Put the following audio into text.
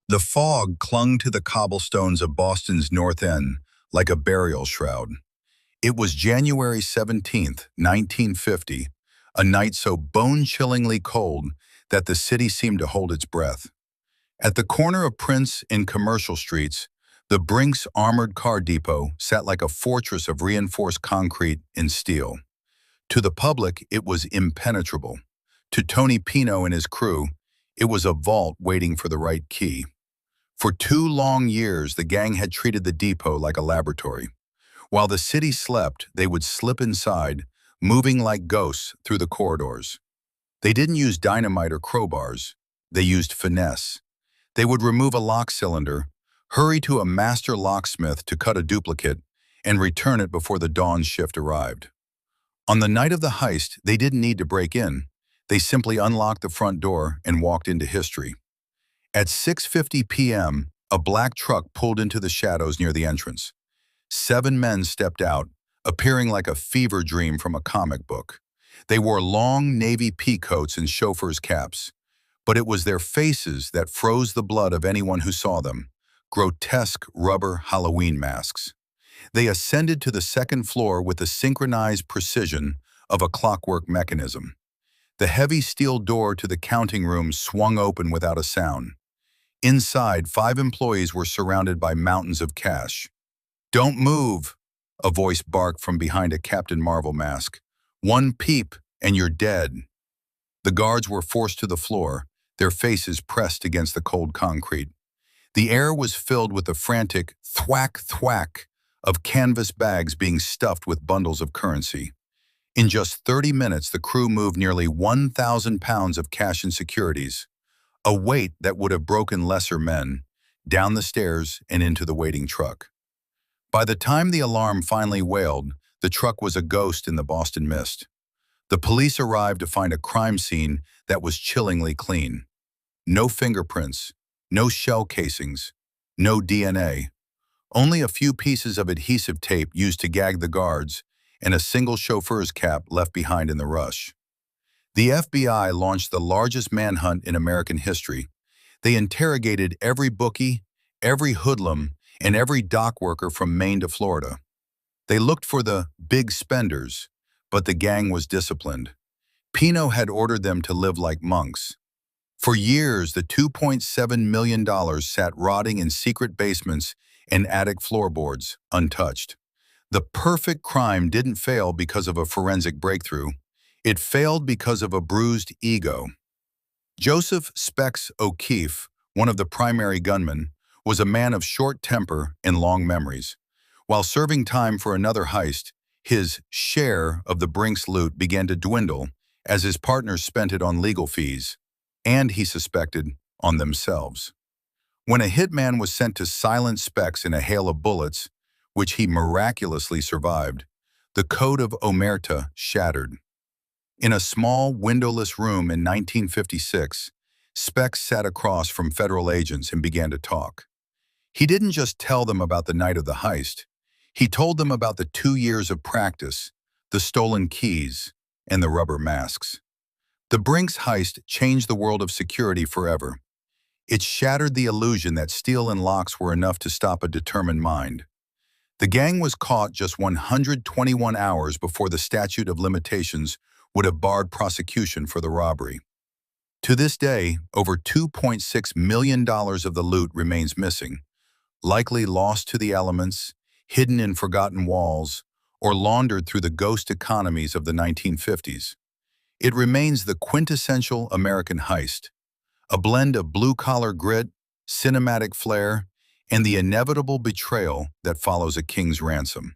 The fog clung to the cobblestones of Boston's North End like a burial shroud. It was January 17th, 1950, a night so bone-chillingly cold that the city seemed to hold its breath. At the corner of Prince and Commercial Streets, the Brinks armored car depot sat like a fortress of reinforced concrete and steel. To the public, it was impenetrable. To Tony Pino and his crew, it was a vault waiting for the right key. For 2 long years, the gang had treated the depot like a laboratory. While the city slept, they would slip inside, moving like ghosts through the corridors. They didn't use dynamite or crowbars. They used finesse. They would remove a lock cylinder, hurry to a master locksmith to cut a duplicate, and return it before the dawn shift arrived. On the night of the heist, they didn't need to break in. They simply unlocked the front door and walked into history. At 6:50 p.m., a black truck pulled into the shadows near the entrance. 7 men stepped out, appearing like a fever dream from a comic book. They wore long navy pea coats and chauffeurs' caps, but it was their faces that froze the blood of anyone who saw them, grotesque rubber Halloween masks. They ascended to the second floor with the synchronized precision of a clockwork mechanism. The heavy steel door to the counting room swung open without a sound. Inside, 5 employees were surrounded by mountains of cash. "Don't move," a voice barked from behind a Captain Marvel mask. "One peep, and you're dead." The guards were forced to the floor, their faces pressed against the cold concrete. The air was filled with the frantic thwack thwack of canvas bags being stuffed with bundles of currency. In just 30 minutes, the crew moved nearly 1,000 pounds of cash and securities, a weight that would have broken lesser men, down the stairs and into the waiting truck. By the time the alarm finally wailed, the truck was a ghost in the Boston mist. The police arrived to find a crime scene that was chillingly clean. No fingerprints, no shell casings, no DNA. Only a few pieces of adhesive tape used to gag the guards and a single chauffeur's cap left behind in the rush. The FBI launched the largest manhunt in American history. They interrogated every bookie, every hoodlum, and every dock worker from Maine to Florida. They looked for the big spenders, but the gang was disciplined. Pino had ordered them to live like monks. For years, the $2.7 million sat rotting in secret basements and attic floorboards, untouched. The perfect crime didn't fail because of a forensic breakthrough. It failed because of a bruised ego. Joseph "Specs" O'Keefe, one of the primary gunmen, was a man of short temper and long memories. While serving time for another heist, his share of the Brinks loot began to dwindle as his partners spent it on legal fees, and he suspected, on themselves. When a hitman was sent to silence Specs in a hail of bullets, which he miraculously survived, the code of omerta shattered. In a small, windowless room in 1956, Specs sat across from federal agents and began to talk. He didn't just tell them about the night of the heist. He told them about the 2 years of practice, the stolen keys, and the rubber masks. The Brinks heist changed the world of security forever. It shattered the illusion that steel and locks were enough to stop a determined mind. The gang was caught just 121 hours before the statute of limitations would have barred prosecution for the robbery. To this day, over $2.6 million of the loot remains missing, likely lost to the elements, hidden in forgotten walls, or laundered through the ghost economies of the 1950s. It remains the quintessential American heist, a blend of blue-collar grit, cinematic flair, and the inevitable betrayal that follows a king's ransom.